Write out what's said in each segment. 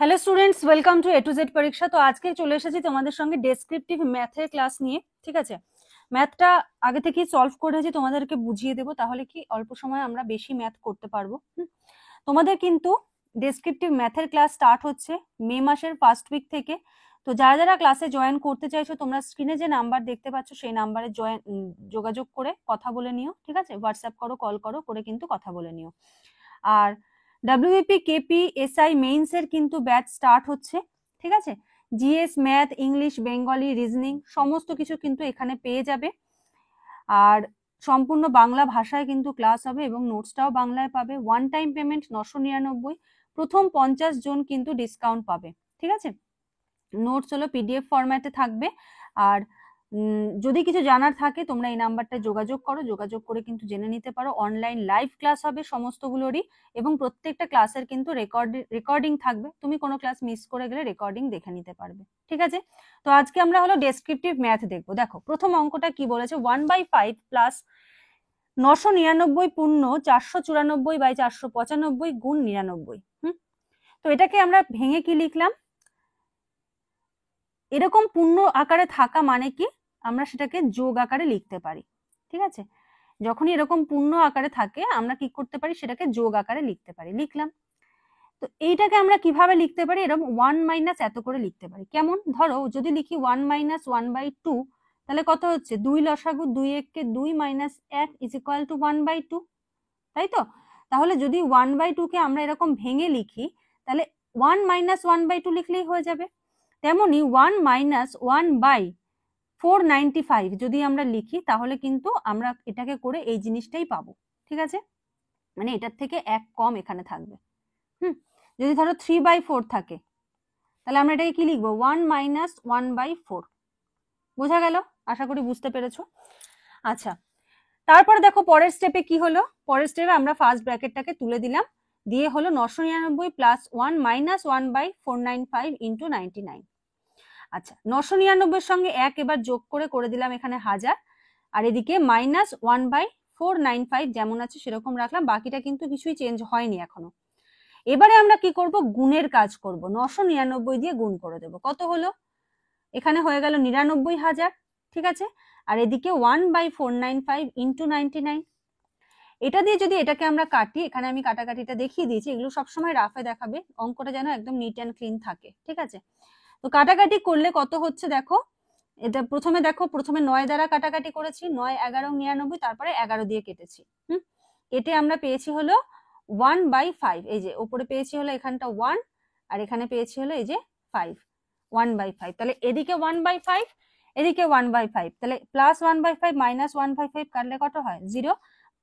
Hello students, welcome to A to Z পরীক্ষা। তো আজকে চলে এসেছি তোমাদের সঙ্গে ডেসক্রিপটিভ ম্যাথের ক্লাস নিয়ে। ঠিক আছে, ম্যাথটা আগে থেকেই সলভ করেছি, তোমাদেরকে বুঝিয়ে দেবো, তাহলে কি অল্প সময় আমরা বেশি ম্যাথ করতে পারবো। তোমাদের কিন্তু ডেসক্রিপটিভ ম্যাথের ক্লাস স্টার্ট হচ্ছে মে মাসের ফার্স্ট উইক থেকে। তো যারা যারা ক্লাসে জয়েন করতে চাইছো, তোমরা স্ক্রিনে যে নাম্বার দেখতে পাচ্ছ সেই নাম্বারে যোগাযোগ করে কথা বলে নিও। ঠিক আছে, হোয়াটসঅ্যাপ করো, কল করো, করে কিন্তু কথা বলে নিও। আর WBP KP SI মেইনস এর কিন্তু ব্যাচ স্টার্ট হচ্ছে। ঠিক আছে, GS, math, English, Bengali, reasoning সমস্ত কিছু কিন্তু এখানে পেয়ে যাবে। আর সম্পূর্ণ বাংলা ভাষায় কিন্তু ক্লাস হবে এবং নোটসটাও বাংলায় পাবে। ওয়ান টাইম পেমেন্ট 999, প্রথম 50 জন কিন্তু ডিসকাউন্ট পাবে। ঠিক আছে, নোটস হলো PDF ফরম্যাটে থাকবে। আর যদি কিছু জানার থাকে তোমরা এই নাম্বারটা যোগাযোগ করো, যোগাযোগ করে কিন্তু জেনে নিতে পারো। অনলাইন লাইভ ক্লাস হবে সমস্তগুলোরই, এবং প্রত্যেকটা ক্লাসের কিন্তু রেকর্ডিং থাকবে। তুমি কোনো ক্লাস মিস করে গেলে রেকর্ডিং দেখে নিতে পারবে। ঠিক আছে, তো আজকে আমরা হলো ডেসক্রিপটিভ ম্যাথ দেখবো। দেখো প্রথম অঙ্কটা কি বলেছে, 1/5 প্লাস 999 পূর্ণ 494/495 গুণ 99। তো এটাকে আমরা ভেঙে কি লিখলাম, এরকম পূর্ণ আকারে থাকা মানে কি, আমরা সেটাকে যোগ আকারে লিখতে পারি। ঠিক আছে, যখনই এরকম পূর্ণ আকারে থাকে আমরা কি করতে পারি, সেটাকে যোগ আকারে লিখতে পারি। লিখলাম, তো এইটাকে আমরা কিভাবে লিখতে পারি, এরকম 1 মাইনাস এত করে লিখতে পারি। কেমন, ধরো যদি লিখি 1 মাইনাস 1/2, তাহলে কত হচ্ছে, 2 লসাগু 2 1 2 মাইনাস 1 ইজ ইকুয়াল টু 1/2, তাই তো? তাহলে যদি 1/2 কে আমরা এরকম ভেঙে লিখি, তাহলে 1 মাইনাস 1/2 লিখলেই হয়ে যাবে। তেমনি 1 মাইনাস 1/495 যদি আমরা লিখি, তাহলে কিন্তু আমরা এটাকে করে এই জিনিসটাই পাবো। ঠিক আছে, মানে এটার থেকে এক কম এখানে থাকবে। যদি ধরো 3/4 থাকে, তাহলে আমরা এটাকে কি লিখবো, 1 মাইনাস 1/4। বোঝা গেল? আশা করি বুঝতে পেরেছো। আচ্ছা, তারপরে দেখো পরের স্টেপে কি হলো। পরের স্টেপে আমরা ফার্স্ট ব্র্যাকেটটাকে তুলে দিলাম, দিয়ে হলো 999 প্লাস 1 মাইনাস 1/495 ইন্টু 99। আচ্ছা, 999 সঙ্গে 1 এবার যোগ করে দিলাম এখানে 1000, আর এদিকে মাইনাস 1/495 যেমন আছে সেরকম রাখলাম, বাকিটা কিন্তু কিছুই চেঞ্জ হয়নি এখনো। এবারে আমরা কি করব, গুণের কাজ করব। 999 দিয়ে গুণ করে দেব, কত হলো, এখানে হয়ে গেল 99,000। ঠিক আছে, আর এদিকে 1/495 ইন্টু 99। এটা দিয়ে যদি এটাকে আমরা কাটি, এখানে আমি কাটাকাটিটা দেখিয়ে দিয়েছি, এগুলো সবসময় রাফে দেখাবে, অঙ্কটা যেন একদম নিট অ্যান্ড ক্লিন থাকে। ঠিক আছে, তো কাটাকাটি করলে কত হচ্ছে দেখো, এটা প্রথমে দেখো, প্রথমে 9 দ্বারা কাটাকাটি করেছি, 9 11 99, তারপরে 11 দিয়ে কেটেছি। কেটে আমরা পেয়েছি হলো 1/5। এই যে উপরে পেয়েছি হলো এখানটা 1, আর এখানে পেয়েছি হলো এই যে 5, 1/5। তাহলে এদিকে 1/5, এদিকে 1/5, তাহলে প্লাস 1/5 মাইনাস 1/5 কাটলে কত হয়, 0।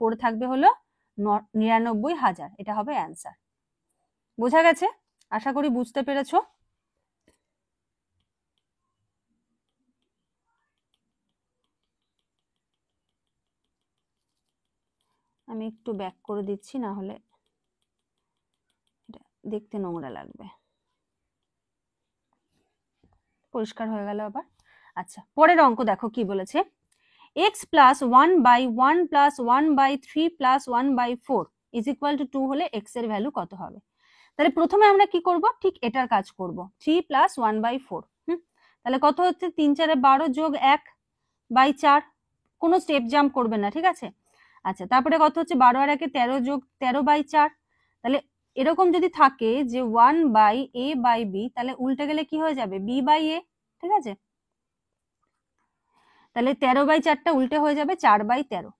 পড়ে থাকবে হলো 99,000। এটা হবে অ্যান্সার। বোঝা গেছে? আশা করি বুঝতে পেরেছো। আমি একটু ব্যাক করে দিচ্ছি, না হলে এটা দেখতে নোংরা লাগবে। পরিষ্কার হয়ে গেল আবার। আচ্ছা, পরের অঙ্ক দেখো কি বলেছে, x plus 1/1 plus 1/3 plus 1/4 is equal two 2 হলে x এর ভ্যালু কত হবে। তাহলে প্রথমে আমরা কি করব, ঠিক এটার কাজ করব, 3 প্লাস 1/4। তাহলে কত হচ্ছে, 3 4 12 যোগ 1/4, কোনো স্টেপ জাম্প করবে না। ঠিক আছে, আচ্ছা, তারপরে কত হচ্ছে, 12 আর 1 13 যোগ 13/4। তাহলে এরকম যদি থাকে যে 1/a/b, তাহলে উল্টে গেলে কি হয়ে যাবে, b/a। ঠিক আছে, তাহলে 13/4টা উল্টে হয়ে যাবে 4/13।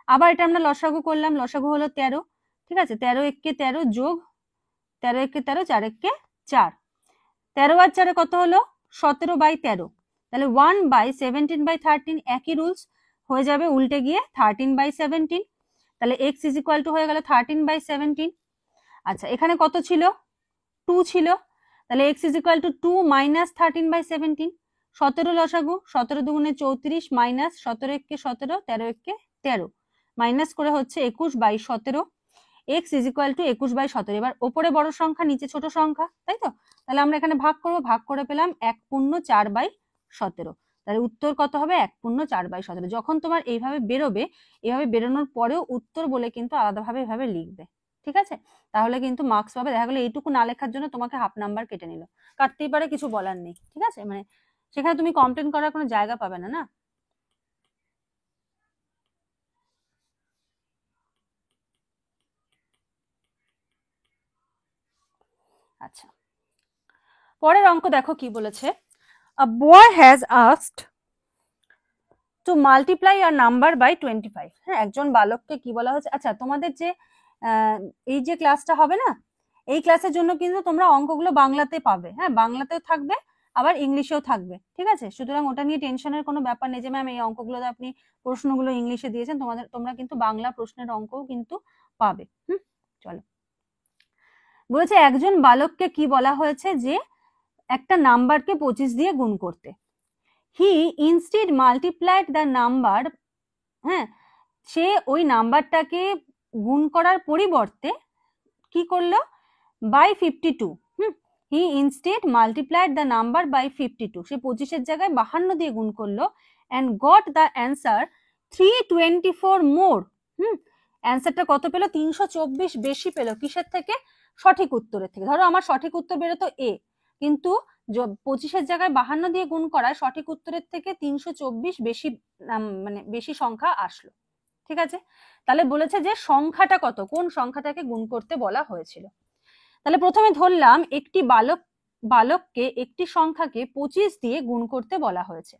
আবার এটা আমরা লসাগু করলাম, লসাগু হলো 13। ঠিক আছে, 13 1 13 যোগ 13 1 13, 4 1 4, 13 আর 4 কত হলো, 17/13। তাহলে 1/17/13, একই রুলস হয়ে যাবে উল্টে গিয়ে 13/17। তাহলে x ইজ ইকুয়াল টু হয়ে গেল 13/17। আচ্ছা, এখানে কত ছিল, 2 ছিল, তাহলে x is equal two 2 minus 13/17। 17 লসাগু, 17 দুগুণে 34 মাইনাস 17 1 17, 13 1 13, মাইনাস করে হচ্ছে 21/17। x is equal two 21/17। এবার ওপরে বড় সংখ্যা, নিচে ছোট সংখ্যা, তাই তো? তাহলে আমরা এখানে ভাগ করব, ভাগ করে পেলাম 1 পূর্ণ 4/17। তাহলে উত্তর কত হবে, 1 পূর্ণ 4/17। যখন তোমার এইভাবে বেরোবে, এভাবে বেরোনোর পরেও উত্তর বলে কিন্তু আলাদাভাবে এভাবে লিখবে। ঠিক আছে, তাহলে কিন্তু মার্কস পাবে। দেখা গেলো এইটুকু না লেখার জন্য তোমাকে হাফ নাম্বার কেটে নিল, কাটতেই পারে, কিছু বলার নেই। ঠিক আছে, মানে সেখানে তুমি কমপ্লেন করার কোনো জায়গা পাবে না। না, আচ্ছা, পরের অঙ্ক দেখো কি বলেছে। A boy has asked to multiply a number by 25। হ্যাঁ, একজন বালককে কি বলা হয়েছে। আচ্ছা, তোমাদের যে এই যে ক্লাসটা হবে না, এই ক্লাসের জন্য কিন্তু তোমরা অঙ্কগুলো বাংলাতে পাবে। হ্যাঁ, বাংলাতেও থাকবে, আবার ইংলিশেও থাকবে। ঠিক আছে, সুতরাং ওটা নিয়ে টেনশনের কোনো ব্যাপার নেই যে ম্যাম এই অঙ্কগুলো আপনি প্রশ্নগুলো ইংলিশে দিয়েছেন, তোমরা কিন্তু বাংলা প্রশ্নের অঙ্কও কিন্তু পাবে। চলো, বলেছে একজন বালককে কি বলা হয়েছে যে একটা নাম্বারকে 25 দিয়ে গুণ করতে। He instead multiplied the number, হ্যাঁ, সে ওই নাম্বারটাকে গুণ করার পরিবর্তে কি করলো, by 52। He instead multiplied the number by 52, সে 25-এর জায়গায় 52 দিয়ে গুণ করলো। And got the answer 324 more. অ্যান্সারটা কত পেলো, 324 বেশি পেলো। কিসের থেকে, সঠিক উত্তরের থেকে। ধরো আমার সঠিক উত্তর বেরোতো এ, কিন্তু 25-এর জায়গায় 52 দিয়ে গুণ করায় সঠিক উত্তরের থেকে 324 বেশি, মানে বেশি সংখ্যা আসলো। ঠিক আছে, তাহলে বলেছে যে সংখ্যাটা কত, কোন সংখ্যাটাকে গুণ করতে বলা হয়েছিল। তাহলে প্রথমে ধরলাম একটি বালককে একটি সংখ্যাকে 25 দিয়ে গুণ করতে বলা হয়েছে,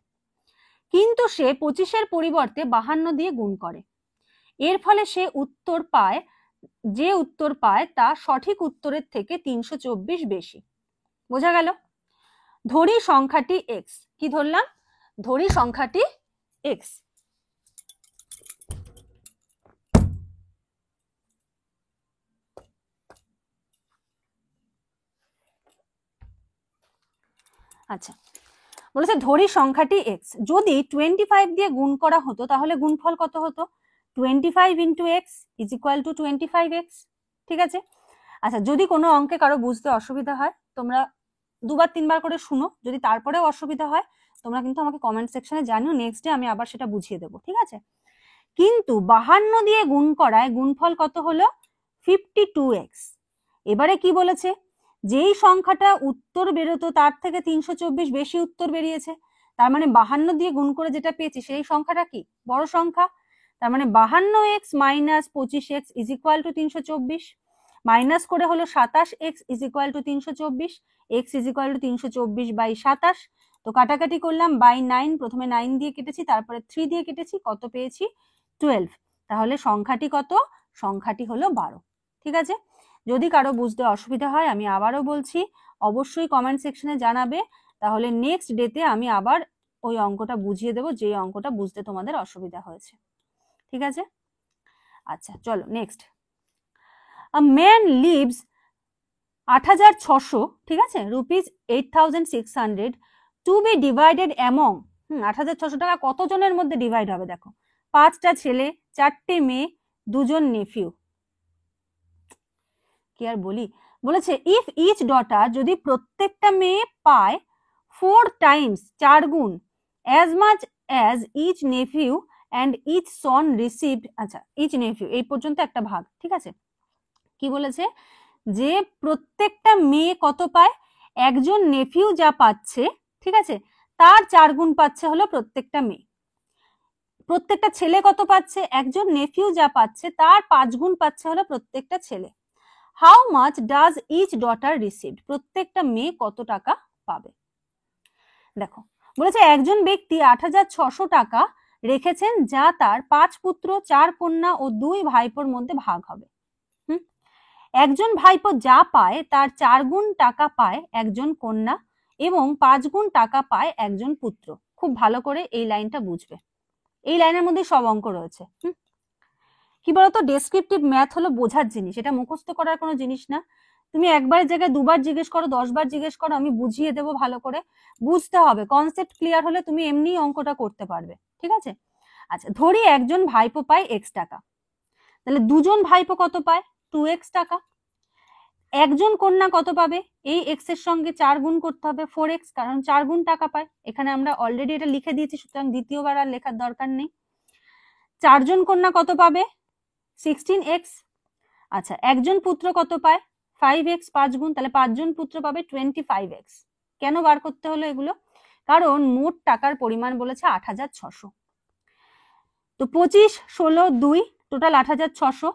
কিন্তু সে 25-এর পরিবর্তে 52 দিয়ে গুণ করে। এর ফলে সে উত্তর পায়, যে উত্তর পায় তা সঠিক উত্তরের থেকে 324 বেশি। বোঝা গেল? ধরি সংখ্যাটি এক্স। কি ধরলাম, ধরি সংখ্যাটি এক্স। আচ্ছা, বলেছে ধরি সংখ্যাটি এক্স, যদি 25 দিয়ে গুণ করা হতো তাহলে গুণফল কত হতো, 25 into x is equal two 25x। ঠিক আছে, আচ্ছা, যদি কোনো অঙ্কে কারো বুঝতে অসুবিধা হয় তোমরা 2-3বার করে শুনো, যদি তারপরেও অসুবিধা হয় তোমরা কিন্তু আমাকে কমেন্ট সেকশনে জানিও, নেক্সট ডে আমি আবার সেটা বুঝিয়ে দেবো। ঠিক আছে, কিন্তু 52 দিয়ে গুণ করায় গুণফল কত হলো, 52x। এবারে কি বলেছে, যেই সংখ্যাটা উত্তর বেরোতো তার থেকে 324 বেশি উত্তর বেরিয়েছে, তার মানে 52 দিয়ে গুণ করে যেটা পেয়েছি সেই সংখ্যাটা কি, বড় সংখ্যা। তার মানে 52x minus 25x is equal to 324, minus করে হলো 27x is equal to 324, x is equal to 324 by 27। তো কাটাকাটি করলাম, বাই 9, প্রথমে 9 দিয়ে কেটেছি, তারপরে 3 দিয়ে কেটেছি, কত পেয়েছি, 12। তাহলে সংখ্যাটি কত, সংখ্যাটি হলো 12। ঠিক আছে, যদি কারো বুঝতে অসুবিধা হয় আমি আবারও বলছি, অবশ্যই কমেন্ট সেকশনে জানাবে, তাহলে নেক্সট ডেতে আমি আবার ওই অঙ্কটা বুঝিয়ে দেবো যে অঙ্কটা বুঝতে তোমাদের অসুবিধা হয়েছে। ঠিক আছে, আচ্ছা চলো নেক্সট। আ ম্যান লিভস 8600, ঠিক আছে, rupees 8600 to be divided among. 8600 টাকা কতজনের মধ্যে ডিভাইড হবে, দেখো 5টা ছেলে, 4টে মেয়ে, 2জন নেফিউ। কি আর বলি, বলেছে ইফ ইচ ডটার, যদি প্রত্যেকটা মেয়ে পায় 4 টাইমস, 4 গুণ, as much as each nephew and each son received. আচ্ছা, ইচ নেফিউ এই পর্যন্ত একটা ভাগ। ঠিক আছে, কি বলেছে যে প্রত্যেকটা মেয়ে কত পায়, একজন নেফিউ যা পাচ্ছে, ঠিক আছে, তার 4 গুণ পাচ্ছে হলো প্রত্যেকটা মেয়ে। প্রত্যেকটা ছেলে কত পাচ্ছে, একজন নেফিউ যা পাচ্ছে তার 5 গুণ পাচ্ছে হলো প্রত্যেকটা ছেলে। How much does each daughter received, প্রত্যেকটা মেয়ে কত টাকা পাবে। দেখো বলেছে একজন ব্যক্তি 8600 টাকা রেখেছেন, যা তার 5 পুত্র, 4 কন্যা ও 2 ভাইপোর মধ্যে ভাগ হবে। একজন ভাইপো যা পায় তার 4 গুণ টাকা পায় একজন কন্যা এবং 5 গুণ টাকা পায় একজন পুত্র। খুব ভালো করে এই লাইনটা বুঝবে, এই লাইনের মধ্যে সব অঙ্ক রয়েছে। কি বলতো, ডেসক্রিপটিভ ম্যাথ হলো বোঝার জিনিস, এটা মুখস্থ করার কোনো জিনিস না। তুমি একবারের জায়গায় 2বার জিজ্ঞেস করো, 10 বার জিজ্ঞেস করো, আমি বুঝিয়ে দেবো, ভালো করে বুঝতে হবে। কনসেপ্ট ক্লিয়ার হলে তুমি এমনি অঙ্কটা করতে পারবে। ঠিক আছে, আচ্ছা ধরি একজন ভাইপো পায় x টাকা, তাহলে 2জন ভাইপো কত পায়, 2x টাকা। একজন কন্যা কত পাবে, এই x এর সঙ্গে 4 গুণ করতে হবে 4x, কারণ 4 গুণ টাকা পায়। এখানে আমরা অলরেডি এটা লিখে দিয়েছি, সুতরাং দ্বিতীয়বার আর লেখার দরকার নেই। 4জন কন্যা কত পাবে, 16x। আচ্ছা, একজন পুত্র কত পায়? 5x 5 গুণ, তাহলে 5 জন পুত্র পাবে 25x। কেন বার করতে হলো এগুলো? কারণ মোট টাকার পরিমাণ বলেছে 8,600। তো 25, 16, 2 টোটাল 8,600,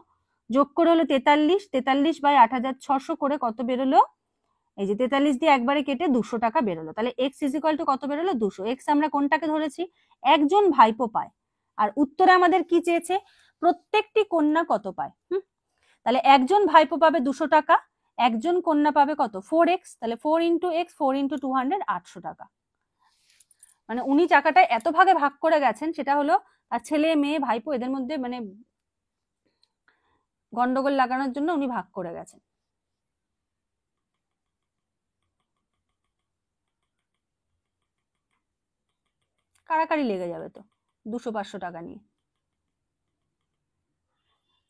যোগ করে হলো 43, 43 বাই 8,600 করে কত বেরোলো? এই যে 43 দিয়ে একবারে কেটে 200 টাকা বেরোলো। তাহলে x ইকুয়াল টু কত বেরোলো? 200। এক্স আমরা কোনটাকে ধরেছি? একজন ভাইপো পায়। আর উত্তরে আমাদের কি চেয়েছে? প্রত্যেকটি কন্যা কত পায়। তাহলে একজন ভাইপো পাবে 200 টাকা, একজন কন্যা পাবে কত? 4x। তাহলে 4 ইন্টু এক্স, 4 ইন্টু 200, 800 টাকা। মানে উনি টাকাটা এত ভাগে ভাগ করে গেছেন, সেটা হলো আর ছেলে মেয়ে ভাইপো এদের মধ্যে মানে গন্ডগোল লাগানোর জন্য উনি ভাগ করে গেছেন। কাড়াকাড়ি লেগে যাবে তো 200-500 টাকা নিয়ে।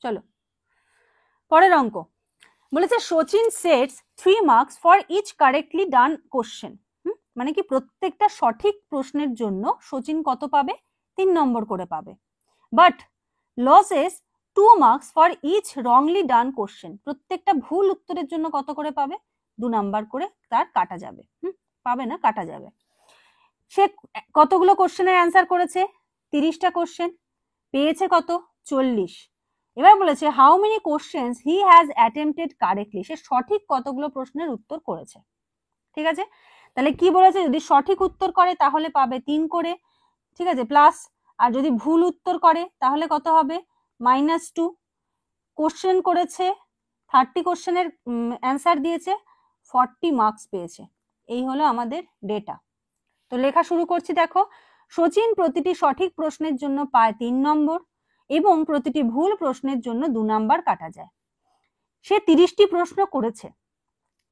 চলো পরের অঙ্ক বলেছে Sachin sets 3 marks for each correctly done question. মানে কি প্রত্যেকটা সঠিক প্রশ্নের জন্য সচিন কত পাবে? 3 নম্বর করে পাবে। But loses 2 marks for each wrongly done question. প্রত্যেকটা ভুল উত্তরের জন্য কত করে পাবে? 2 নাম্বার করে তার কাটা যাবে। পাবে না, কাটা যাবে। সে কতগুলো কোশ্চেনের অ্যান্সার করেছে? 30টা কোশ্চেন, পেয়েছে কত? 40। এবার বলেছে how many questions he has attempted correctly. সে সঠিক কতগুলো প্রশ্নের উত্তর করেছে। ঠিক আছে, তাহলে কি বলেছে? যদি সঠিক উত্তর করে তাহলে পাবে 3 করে, ঠিক আছে, প্লাস। আর যদি ভুল উত্তর করে তাহলে কত হবে? -2। কোশ্চেন করেছে 30 কোশ্চেনের অ্যান্সার দিয়েছে, 40 মার্কস পেয়েছে। এই হলো আমাদের ডেটা। তো লেখা শুরু করছি। দেখো, সচিন প্রতিটি সঠিক প্রশ্নের জন্য পায় 3 নম্বর এবং প্রতিটি ভুল প্রশ্নের জন্য 2 নাম্বার কাটা যায়। সে 30টি প্রশ্ন করেছে।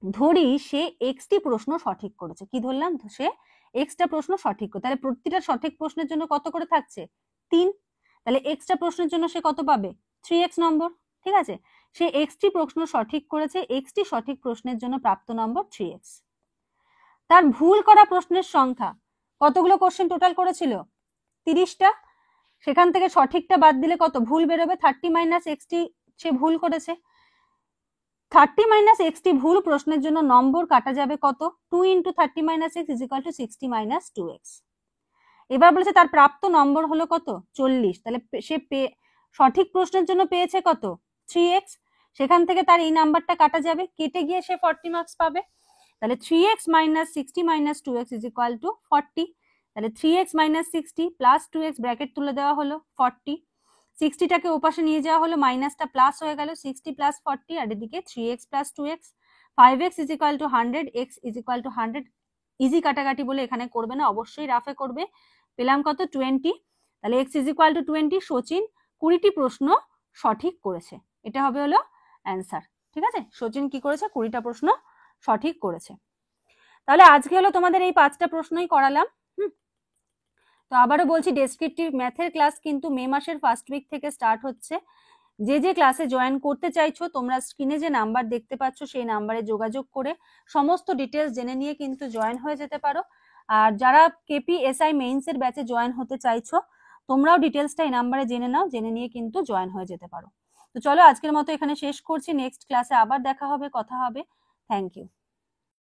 ধরি সে এক্সটি প্রশ্ন সঠিক করেছে। কি ধরলাম? সে এক্সটা প্রশ্ন সঠিক করে, তাহলে প্রতিটা সঠিক প্রশ্নের জন্য কত করে থাকছে? 3। তাহলে এক্সটা প্রশ্নের জন্য সে কত পাবে? 3x নম্বর। ঠিক আছে, সে এক্সটি প্রশ্ন সঠিক করেছে, এক্সটি সঠিক প্রশ্নের জন্য প্রাপ্ত নম্বর 3x। তার ভুল করা প্রশ্নের সংখ্যা কতগুলো কোশ্চেন টোটাল করেছিল? 30টা। সেখান থেকে সঠিকটা বাদ দিলে কত ভুল বেরোবে? 30 - x সে ভুল করেছে। 30 - x ভুল প্রশ্নের জন্য নম্বর কাটা যাবে কত? 2 × 30 - x = 60 - 2x। এবার বলেছে তার প্রাপ্ত নম্বর হলো কত? 40। তাহলে সে সঠিক প্রশ্নের জন্য পেয়েছে কত? 3x। সেখান থেকে তার এই নাম্বারটা কাটা যাবে, কেটে গিয়ে সে 40 মার্কস পাবে। তাহলে 3x - 60 - 2x = 40। তাহলে 3x - 60 + 2x ব্র্যাকেট তুলে দেওয়া হলো 40। 60টাকে ওপাশে নিয়ে যাওয়া হলো, মাইনাসটা প্লাস হয়ে গেল, 60 + 40, আর এদিকে 3x + 2x। 5x = 100, x = 100। Easy কাটাকাটি বলে এখানে করবে না, অবশ্যই রাফে করবে। পেলাম কত? 20। তাহলে x = 20। সচিন 20টি প্রশ্ন সঠিক করেছে। এটা হবে হলো অ্যান্সার। ঠিক আছে, সচিন কি করেছে? 20টা প্রশ্ন সঠিক করেছে। তাহলে আজকে হলো তোমাদের এই 5টা প্রশ্নই করালাম। তো আবারও বলছি, ডেসক্রিপটিভ ম্যাথের ক্লাস কিন্তু মে মাসের ফার্স্ট উইক থেকে স্টার্ট হচ্ছে। যে যে ক্লাসে জয়েন করতে চাইছো তোমরা স্ক্রিনে যে নাম্বার দেখতে পাচ্ছ সেই নাম্বারে যোগাযোগ করে সমস্ত ডিটেলস জেনে নিয়ে কিন্তু জয়েন হয়ে যেতে পারো। আর যারা KPSI মেইনস এর ব্যাচে জয়েন হতে চাইছো তোমরাও ডিটেলসটা এই নাম্বারে জেনে নাও, জেনে নিয়ে কিন্তু জয়েন হয়ে যেতে পারো। তো চলো আজকের মতো এখানে শেষ করছি, নেক্সট ক্লাসে আবার দেখা হবে, কথা হবে। Thank you.